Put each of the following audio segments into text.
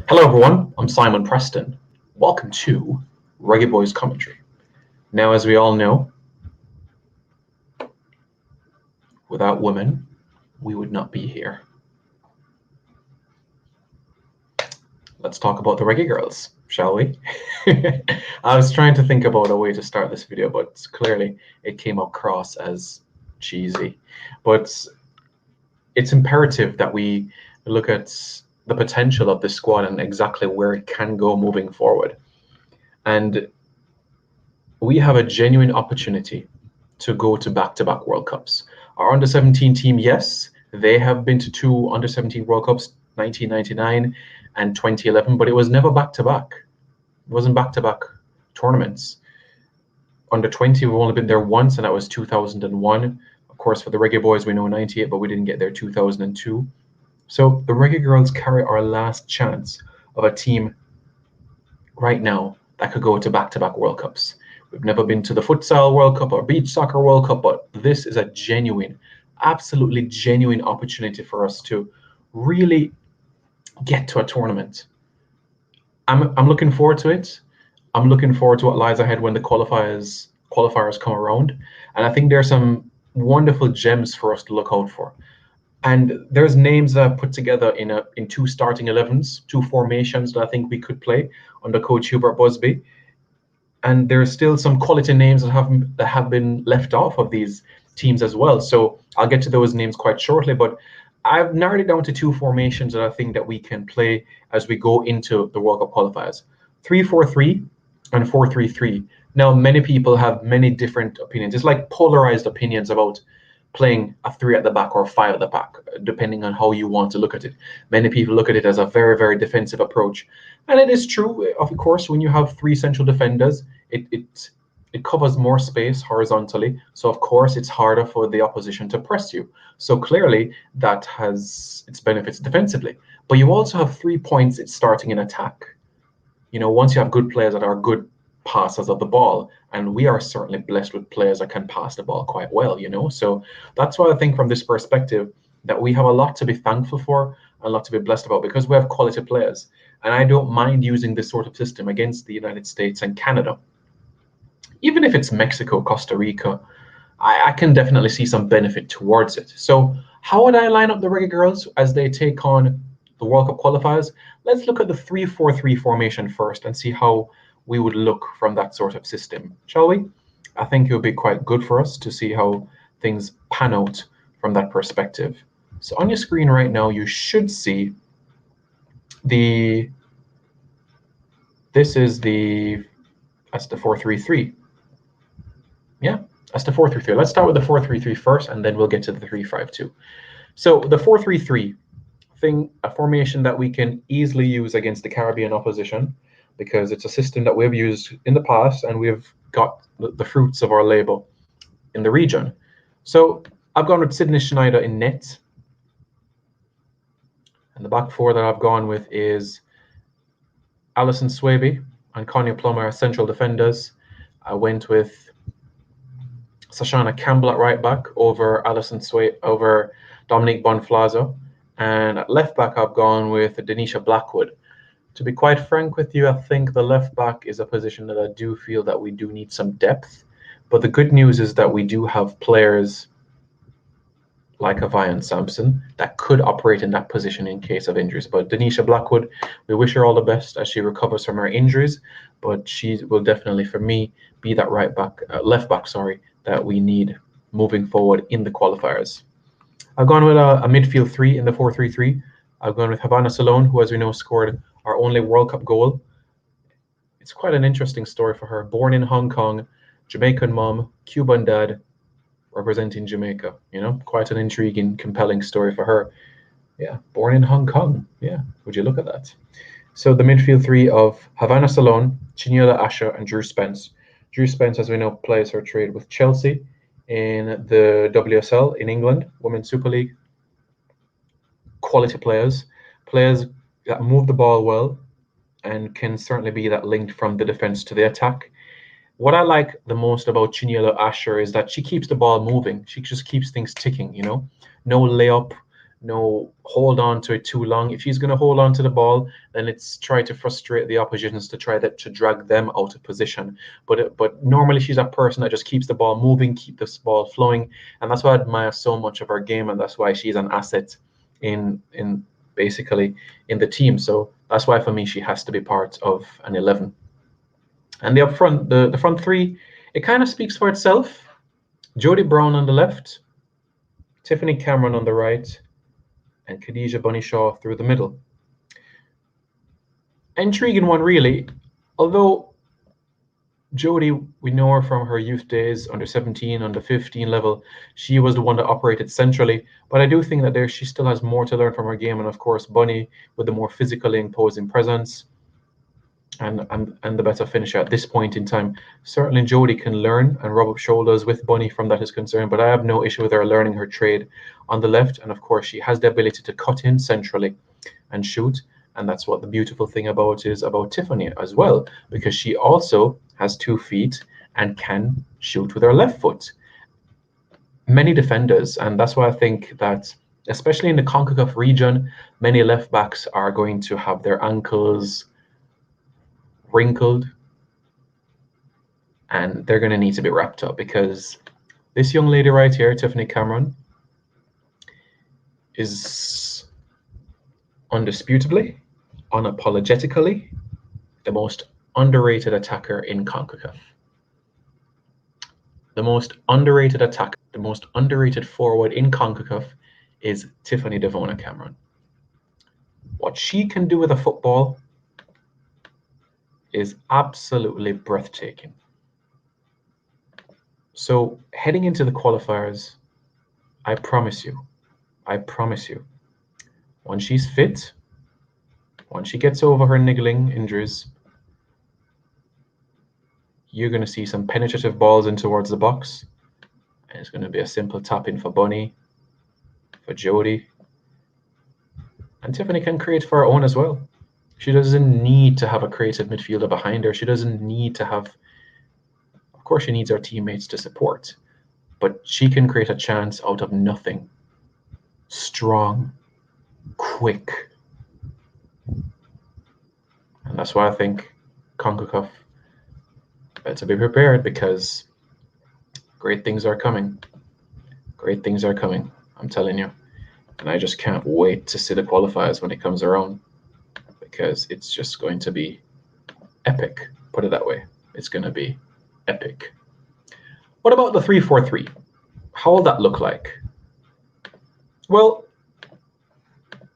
Hello, everyone. I'm Simon Preston. Welcome to Reggae Boys Commentary. Now, as we all know, without women, we would not be here. Let's talk about the Reggae Girlz, shall we? I was trying to think about a way to start this video, but clearly it came across as cheesy. But it's imperative that we look at the potential of this squad and exactly where it can go moving forward. And we have a genuine opportunity to go to back-to-back World Cups. Our under-17 team, yes, they have been to two under-17 World Cups, 1999 and 2011, but it was never back-to-back. It wasn't back-to-back tournaments. Under 20, we've only been there once, and that was 2001. Of course, for the Reggae Boys, we know 98, but we didn't get there 2002. So the Reggae Girlz carry our last chance of a team right now that could go to back-to-back World Cups. We've never been to the Futsal World Cup or Beach Soccer World Cup, but this is a genuine, absolutely genuine opportunity for us to really get to a tournament. I'm looking forward to it. I'm looking forward to what lies ahead when the qualifiers come around. And I think there's some wonderful gems for us to look out for. And there's names that I've put together in two starting 11s, two formations that I think we could play under Coach Hubert Busby. And there's still some quality names that have been left off of these teams as well. So I'll get to those names quite shortly, but I've narrowed it down to two formations that I think that we can play as we go into the World Cup qualifiers: 3-4-3 and 4-3-3. Now, many people have many different opinions. It's like polarized opinions about playing a three at the back or five at the back, depending on how you want to look at it. Many people look at it as a very, very defensive approach. And it is true, of course, when you have three central defenders, it covers more space horizontally. So, of course, it's harder for the opposition to press you. So, clearly, that has its benefits defensively. But you also have 3 points it's starting in attack. You know, once you have good players that are good passers of the ball, and we are certainly blessed with players that can pass the ball quite well, you know. So that's why I think from this perspective that we have a lot to be thankful for, a lot to be blessed about, because we have quality players. And I don't mind using this sort of system against the United States and Canada. Even if it's Mexico, Costa Rica, I can definitely see some benefit towards it. So how would I line up the Reggae Girlz as they take on the World Cup qualifiers? Let's look at the 3-4-3 formation first and see how we would look from that sort of system, shall we? I think it would be quite good for us to see how things pan out from that perspective. So on your screen right now, you should see that's the 4-3-3. Yeah, that's the 4-3-3. Let's start with the 4-3-3 first, and then we'll get to the 3-5-2. So the 4-3-3 a formation that we can easily use against the Caribbean opposition, because it's a system that we've used in the past and we've got the fruits of our labor in the region. So I've gone with Sydney Schneider in net. And the back four that I've gone with is Alison Swaby and Konya Plummer as central defenders. I went with Sashana Campbell at right back over Dominique Bonflazo. And at left back, I've gone with Denisha Blackwood. To be quite frank with you, I think the left back is a position that I do feel that we do need some depth. But the good news is that we do have players like Avian Sampson that could operate in that position in case of injuries. But Denisha Blackwood, we wish her all the best as she recovers from her injuries. But she will definitely, for me, be that left back, that we need moving forward in the qualifiers. I've gone with a midfield three in the 4-3-3. I've gone with Havana Salone, who, as we know, scored our only World Cup goal. It's quite an interesting story for her. Born in Hong Kong, Jamaican mom, Cuban dad, representing Jamaica. You know, quite an intriguing, compelling story for her. Yeah, born in Hong Kong. Yeah, would you look at that? So the midfield three of Havana Salone, Chiniola Asher, and Drew Spence. Drew Spence, as we know, plays her trade with Chelsea in the WSL in England, Women's Super League. Quality players that move the ball well and can certainly be that linked from the defense to the attack. What I like the most about Chiniola Asher is that she keeps the ball moving. She just keeps things ticking, you know. No layup, no hold on to it too long. If she's going to hold on to the ball, then it's try to frustrate the oppositions to try to drag them out of position. But normally she's a person that just keeps the ball moving, keep this ball flowing, and that's why I admire so much of her game, and that's why she's an asset in basically in the team. So that's why for me she has to be part of an 11. And the up front, the front three, it kind of speaks for itself. Jodie Brown on the left, Tiffany Cameron on the right, and Khadija Bunny Shaw through the middle. Intriguing one, really. Although Jodie, we know her from her youth days, under 17, under 15 level. She was the one that operated centrally. But I do think that she still has more to learn from her game. And of course, Bunny with the more physically imposing presence and the better finisher at this point in time. Certainly Jodie can learn and rub up shoulders with Bunny from that is concerned, but I have no issue with her learning her trade on the left. And of course, she has the ability to cut in centrally and shoot. And that's what the beautiful thing about Tiffany as well, because she also has 2 feet and can shoot with her left foot. Many defenders, and that's why I think that especially in the CONCACAF region, many left backs are going to have their ankles wrinkled, and they're going to need to be wrapped up, because this young lady right here, Tiffany Cameron, is undisputably, unapologetically, the most underrated attacker in CONCACAF. The most underrated attacker, the most underrated forward in CONCACAF is Tiffany Devona Cameron. What she can do with a football is absolutely breathtaking. So heading into the qualifiers, I promise you, once she's fit, once she gets over her niggling injuries, you're going to see some penetrative balls in towards the box. And it's going to be a simple tap in for Bunny, for Jodie. And Tiffany can create for her own as well. She doesn't need to have a creative midfielder behind her. She doesn't need to have, of course, she needs her teammates to support, but she can create a chance out of nothing. Strong, quick. And that's why I think CONCACAF better be prepared, because great things are coming. Great things are coming, I'm telling you. And I just can't wait to see the qualifiers when it comes around, because it's just going to be epic. Put it that way. It's going to be epic. What about the 3-4-3? How will that look like? Well,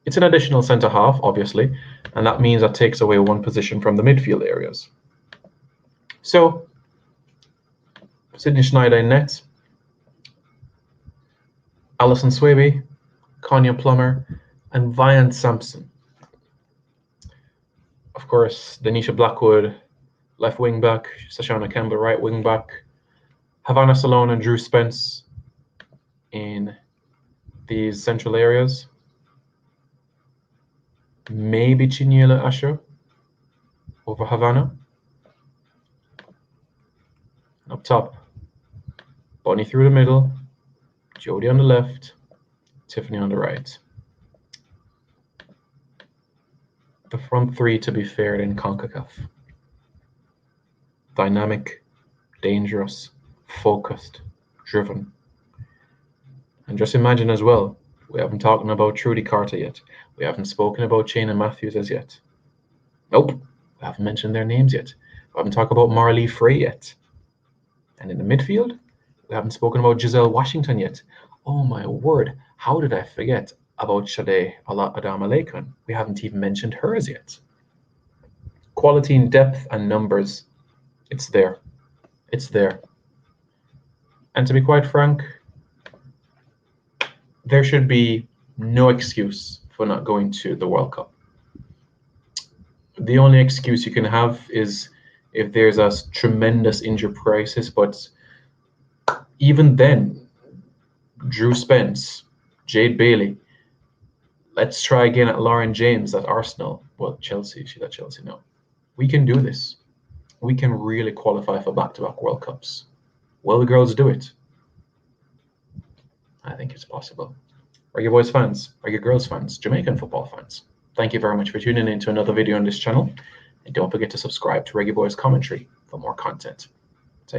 it's an additional centre half, obviously, and that means that takes away one position from the midfield areas. So, Sydney Schneider in net, Alison Swaby, Konya Plummer, and Vian Sampson. Of course, Denisha Blackwood, left wing back, Sashana Campbell, right wing back, Havana Salone and Drew Spence in these central areas. Maybe Chinyela Asher over Havana. Up top, Bonnie through the middle, Jodie on the left, Tiffany on the right. The front three to be fair in CONCACAF. Dynamic, dangerous, focused, driven. And just imagine as well, we haven't talked about Trudy Carter yet. We haven't spoken about Shayna Matthews as yet. Nope, we haven't mentioned their names yet. We haven't talked about Marley Frey yet. And in the midfield, we haven't spoken about Giselle Washington yet. Oh my word, how did I forget about Sade Adama Lakon? We haven't even mentioned hers yet. Quality in depth and numbers, it's there. It's there. And to be quite frank, there should be no excuse for not going to the World Cup. The only excuse you can have is if there's a tremendous injury crisis, but even then, Drew Spence, Jade Bailey, let's try again at Lauren James at Arsenal. Well, Chelsea, she's at Chelsea now. We can do this. We can really qualify for back-to-back World Cups. Will the girls do it? I think it's possible. Reggae Boys fans, Reggae Girls fans, Jamaican football fans. Thank you very much for tuning in to another video on this channel. And don't forget to subscribe to Reggae Boys Commentary for more content.